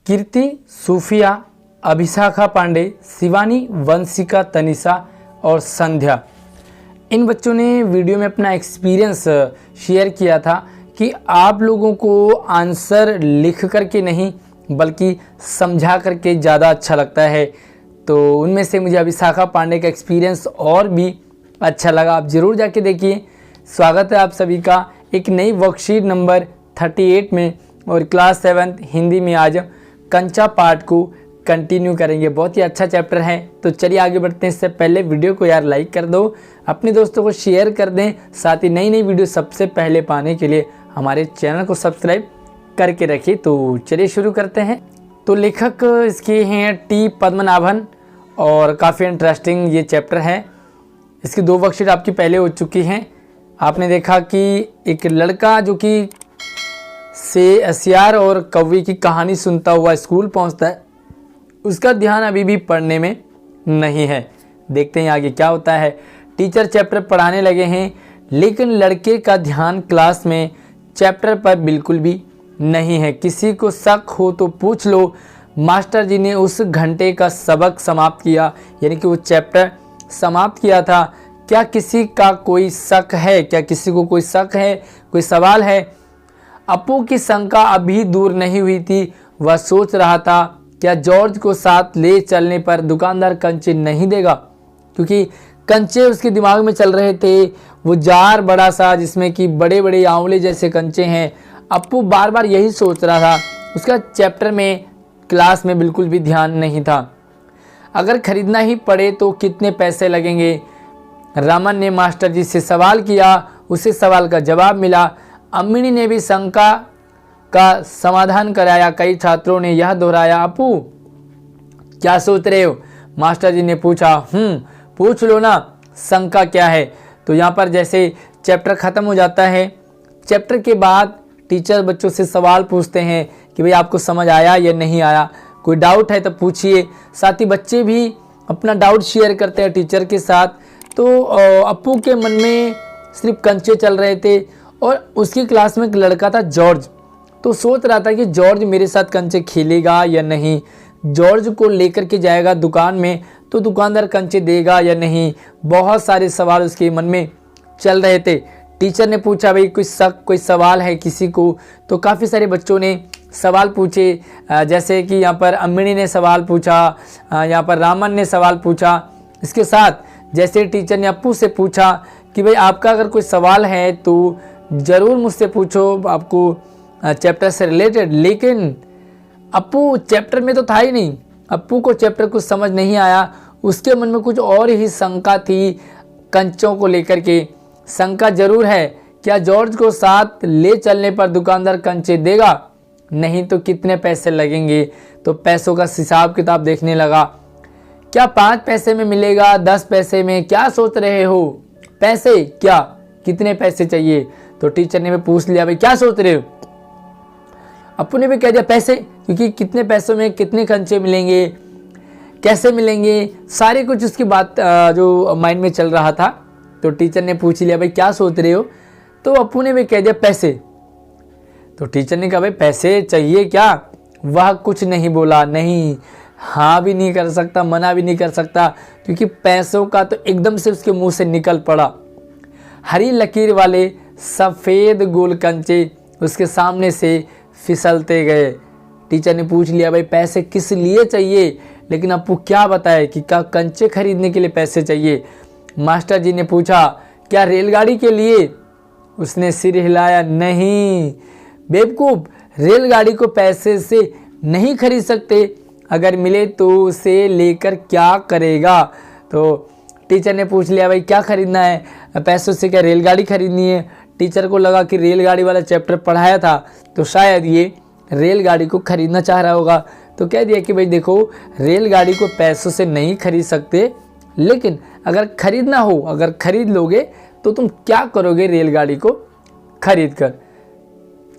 कीर्ति, सूफिया, अभिशाखा पांडे, शिवानी, वंशिका, तनिषा और संध्या, इन बच्चों ने वीडियो में अपना एक्सपीरियंस शेयर किया था कि आप लोगों को आंसर लिख करके नहीं बल्कि समझा करके ज़्यादा अच्छा लगता है। तो उनमें से मुझे अभिशाखा पांडे का एक्सपीरियंस और भी अच्छा लगा, आप ज़रूर जाके देखिए। स्वागत है आप सभी का एक नई वर्कशीट नंबर 38 में और क्लास 7 हिंदी में आज कंचा पार्ट को कंटिन्यू करेंगे। बहुत ही अच्छा चैप्टर है, तो चलिए आगे बढ़ते हैं। इससे पहले वीडियो को यार लाइक कर दो, अपने दोस्तों को शेयर कर दें, साथ ही नई नई वीडियो सबसे पहले पाने के लिए हमारे चैनल को सब्सक्राइब करके रखिए। तो चलिए शुरू करते हैं। तो लेखक इसके हैं टी पद्मनाभन और काफ़ी इंटरेस्टिंग ये चैप्टर है। इसकी 2 वर्कशीट आपकी पहले हो चुकी हैं। आपने देखा कि एक लड़का जो कि सियार और कौवे की कहानी सुनता हुआ स्कूल पहुंचता है, उसका ध्यान अभी भी पढ़ने में नहीं है। देखते हैं आगे क्या होता है। टीचर चैप्टर पढ़ाने लगे हैं, लेकिन लड़के का ध्यान क्लास में चैप्टर पर बिल्कुल भी नहीं है। किसी को शक हो तो पूछ लो। मास्टर जी ने उस घंटे का सबक समाप्त किया, यानी कि वो चैप्टर समाप्त किया था। क्या किसी का कोई शक है? क्या किसी को कोई शक है, कोई सवाल है? अपू की शंका अभी दूर नहीं हुई थी। वह सोच रहा था क्या जॉर्ज को साथ ले चलने पर दुकानदार कंचे नहीं देगा, क्योंकि कंचे उसके दिमाग में चल रहे थे। वो जार बड़ा सा जिसमें कि बड़े बड़े आंवले जैसे कंचे हैं। अपू बार बार यही सोच रहा था। उसका चैप्टर में क्लास में बिल्कुल भी ध्यान नहीं था। अगर खरीदना ही पड़े तो कितने पैसे लगेंगे? रामन ने मास्टर जी से सवाल किया। उसे सवाल का जवाब मिला। अम्मिनी ने भी शंका का समाधान कराया। कई छात्रों ने यह दोहराया, अपू क्या सोच रहे हो? मास्टर जी ने पूछा। पूछ लो ना, शंका क्या है? तो यहाँ पर जैसे चैप्टर ख़त्म हो जाता है, चैप्टर के बाद टीचर बच्चों से सवाल पूछते हैं कि भाई आपको समझ आया या नहीं आया, कोई डाउट है तो पूछिए। साथ ही बच्चे भी अपना डाउट शेयर करते हैं टीचर के साथ। तो अपू के मन में सिर्फ कंचे चल रहे थे और उसकी क्लास में एक लड़का था जॉर्ज, तो सोच रहा था कि जॉर्ज मेरे साथ कंचे खेलेगा या नहीं, जॉर्ज को लेकर के जाएगा दुकान में तो दुकानदार कंचे देगा या नहीं। बहुत सारे सवाल उसके मन में चल रहे थे। टीचर ने पूछा भाई कोई शक, कोई सवाल है किसी को? तो काफ़ी सारे बच्चों ने सवाल पूछे, जैसे कि यहाँ पर अम्मिनी ने सवाल पूछा, यहाँ पर रामन ने सवाल पूछा। इसके साथ जैसे टीचर ने अप्पू से पूछा कि भाई आपका अगर कोई सवाल है तो ज़रूर मुझसे पूछो, आपको चैप्टर से रिलेटेड। लेकिन अप्पू चैप्टर में तो था ही नहीं। अप्पू को चैप्टर कुछ समझ नहीं आया। उसके मन में कुछ और ही शंका थी कंचों को लेकर के। शंका जरूर है, क्या जॉर्ज को साथ ले चलने पर दुकानदार कंचे देगा? नहीं तो कितने पैसे लगेंगे? तो पैसों का हिसाब किताब देखने लगा। क्या 5 पैसे में मिलेगा, 10 पैसे में? क्या सोच रहे हो? पैसे क्या, कितने पैसे चाहिए? तो टीचर ने भी पूछ लिया भाई क्या सोच रहे हो? अप्पू ने भी कह दिया पैसे, क्योंकि कितने पैसों में कितने कंचे मिलेंगे, कैसे मिलेंगे, सारे कुछ उसकी बात जो माइंड में चल रहा था। तो टीचर ने पूछ लिया भाई क्या सोच रहे हो? तो अप्पू ने भी कह दिया पैसे। तो टीचर ने कहा भाई पैसे चाहिए क्या? वह कुछ नहीं बोला, नहीं हाँ भी नहीं कर सकता, मना भी नहीं कर सकता, क्योंकि पैसों का तो एकदम से उसके मुंह से निकल पड़ा। हरी लकीर वाले सफ़ेद गोल कंचे उसके सामने से फिसलते गए। टीचर ने पूछ लिया भाई पैसे किस लिए चाहिए? लेकिन अप्पू क्या बताए कि क्या कंचे खरीदने के लिए पैसे चाहिए। मास्टर जी ने पूछा क्या रेलगाड़ी के लिए? उसने सिर हिलाया, नहीं बेवकूफ़, रेलगाड़ी को पैसे से नहीं खरीद सकते, अगर मिले तो उसे लेकर क्या करेगा? तो टीचर ने पूछ लिया भाई क्या खरीदना है? पैसों से क्या रेलगाड़ी खरीदनी है? टीचर को लगा कि रेलगाड़ी वाला चैप्टर पढ़ाया था तो शायद ये रेलगाड़ी को खरीदना चाह रहा होगा। तो कह दिया कि भाई देखो रेलगाड़ी को पैसों से नहीं खरीद सकते, लेकिन अगर खरीदना हो, अगर खरीद लोगे तो तुम क्या करोगे रेलगाड़ी को खरीद कर?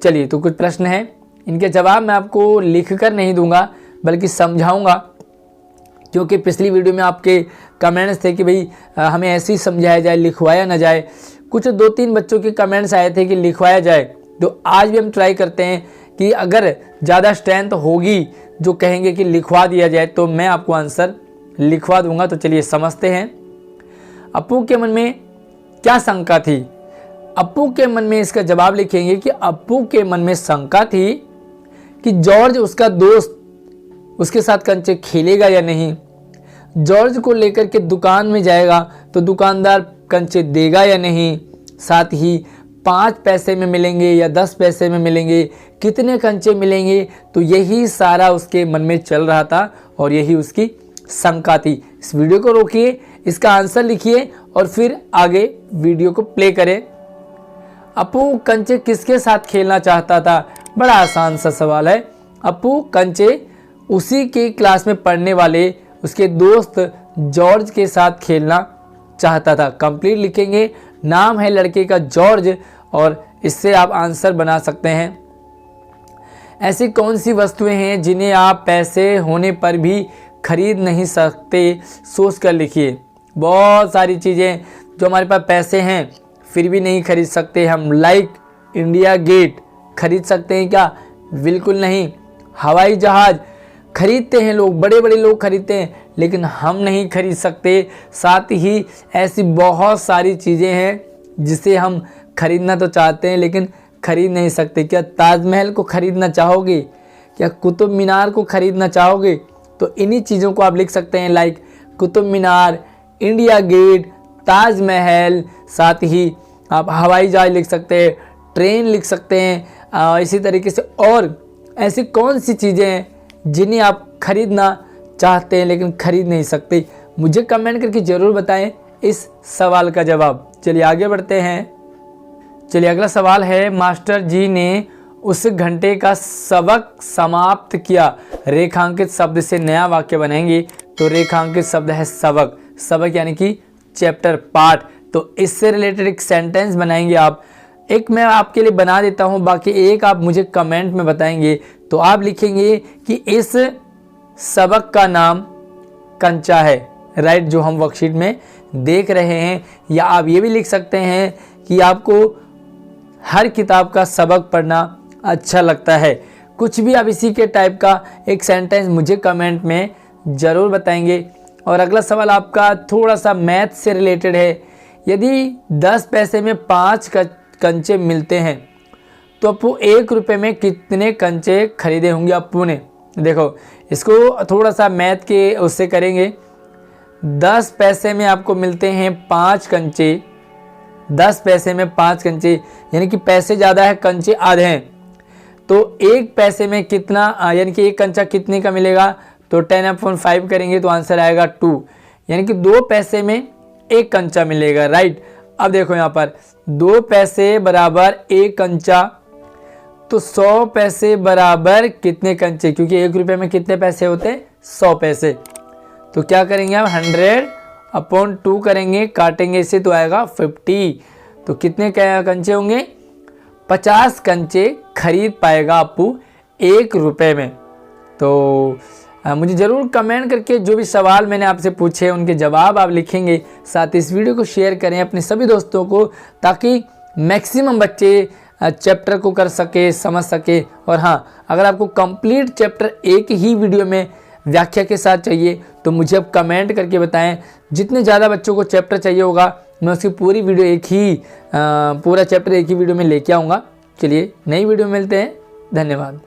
चलिए, तो कुछ प्रश्न हैं, इनके जवाब मैं आपको लिख कर नहीं दूंगा बल्कि समझाऊंगा, क्योंकि पिछली वीडियो में आपके कमेंट्स थे कि भाई हमें ऐसे ही समझाया जाए, लिखवाया ना जाए। कुछ 2-3 बच्चों के कमेंट्स आए थे कि लिखवाया जाए, तो आज भी हम ट्राई करते हैं कि अगर ज़्यादा स्ट्रेंथ होगी जो कहेंगे कि लिखवा दिया जाए तो मैं आपको आंसर लिखवा दूंगा। तो चलिए समझते हैं। अप्पू के मन में क्या शंका थी? अप्पू के मन में इसका जवाब लिखेंगे कि अप्पू के मन में शंका थी कि जॉर्ज उसका दोस्त उसके साथ कंचे खेलेगा या नहीं। जॉर्ज को लेकर के दुकान में जाएगा तो दुकानदार कंचे देगा या नहीं। साथ ही 5 पैसे में मिलेंगे या 10 पैसे में मिलेंगे, कितने कंचे मिलेंगे। तो यही सारा उसके मन में चल रहा था और यही उसकी शंका थी। इस वीडियो को रोकिए, इसका आंसर लिखिए और फिर आगे वीडियो को प्ले करें। अप्पू कंचे किसके साथ खेलना चाहता था? बड़ा आसान सा सवाल है। अप्पू कंचे उसी के क्लास में पढ़ने वाले उसके दोस्त जॉर्ज के साथ खेलना चाहता था। कंप्लीट लिखेंगे। नाम है लड़के का जॉर्ज और इससे आप आंसर बना सकते हैं। ऐसी कौन सी वस्तुएं हैं जिन्हें आप पैसे होने पर भी खरीद नहीं सकते? सोच कर लिखिए। बहुत सारी चीज़ें जो हमारे पास पैसे हैं फिर भी नहीं खरीद सकते हम। लाइक इंडिया गेट खरीद सकते हैं क्या? बिल्कुल नहीं। हवाई जहाज़ खरीदते हैं लोग, बड़े बड़े लोग खरीदते हैं, लेकिन हम नहीं खरीद सकते। साथ ही ऐसी बहुत सारी चीज़ें हैं जिसे हम खरीदना तो चाहते हैं लेकिन खरीद नहीं सकते। क्या ताजमहल को खरीदना चाहोगे? क्या कुतुब मीनार को खरीदना चाहोगे? तो इन्हीं चीज़ों को आप लिख सकते हैं। Like Qutub Minar, India gate, Taj Mahal. साथ ही आप हवाई जहाज लिख सकते हैं, ट्रेन लिख सकते हैं। इसी तरीके से और ऐसी कौन सी चीज़ें हैं जिन्हें आप खरीदना चाहते हैं लेकिन खरीद नहीं सकते? मुझे कमेंट करके ज़रूर बताएं इस सवाल का जवाब। चलिए आगे बढ़ते हैं। चलिए अगला सवाल है, मास्टर जी ने उस घंटे का सबक समाप्त किया। रेखांकित शब्द से नया वाक्य बनाएंगे। तो रेखांकित शब्द है सबक। सबक यानी कि चैप्टर, पाठ। तो इससे रिलेटेड एक सेंटेंस बनाएंगे आप। एक मैं आपके लिए बना देता हूँ, बाकी एक आप मुझे कमेंट में बताएंगे। तो आप लिखेंगे कि इस सबक का नाम कंचा है। राइट, जो हम वर्कशीट में देख रहे हैं। या आप ये भी लिख सकते हैं कि आपको हर किताब का सबक पढ़ना अच्छा लगता है। कुछ भी आप इसी के टाइप का एक सेंटेंस मुझे कमेंट में ज़रूर बताएंगे। और अगला सवाल आपका थोड़ा सा मैथ से रिलेटेड है। यदि 10 पैसे में 5 कंचे मिलते हैं तो अप्पू 1 रुपये में कितने कंचे खरीदे होंगे अप्पू ने? देखो इसको थोड़ा सा मैथ के उससे करेंगे। 10 पैसे में आपको मिलते हैं 5 कंचे। 10 पैसे में 5 कंचे यानी कि पैसे ज़्यादा है, कंचे आधे हैं। तो 1 पैसे में कितना, यानी कि 1 कंचा कितने का मिलेगा? तो 10/5 करेंगे तो आंसर आएगा 2। यानी कि 2 पैसे में 1 कंचा मिलेगा। राइट, अब देखो यहाँ पर 2 पैसे बराबर 1 कंचा, तो 100 पैसे बराबर कितने कंचे? क्योंकि 1 रुपये में कितने पैसे होते हैं? 100 पैसे। तो क्या करेंगे आप? 100/2 करेंगे, काटेंगे इसे तो आएगा 50। तो कितने कंचे होंगे? 50 कंचे खरीद पाएगा अप्पू 1 रुपये में। तो मुझे ज़रूर कमेंट करके जो भी सवाल मैंने आपसे पूछे उनके जवाब आप लिखेंगे। साथ इस वीडियो को शेयर करें अपने सभी दोस्तों को, ताकि मैक्सिमम बच्चे चैप्टर को कर सके, समझ सके। और हाँ, अगर आपको कंप्लीट चैप्टर एक ही वीडियो में व्याख्या के साथ चाहिए तो मुझे अब कमेंट करके बताएं। जितने ज़्यादा बच्चों को चैप्टर चाहिए होगा मैं उसकी पूरी वीडियो पूरा चैप्टर एक ही वीडियो में लेके आऊँगा। चलिए नई वीडियो में मिलते हैं। धन्यवाद।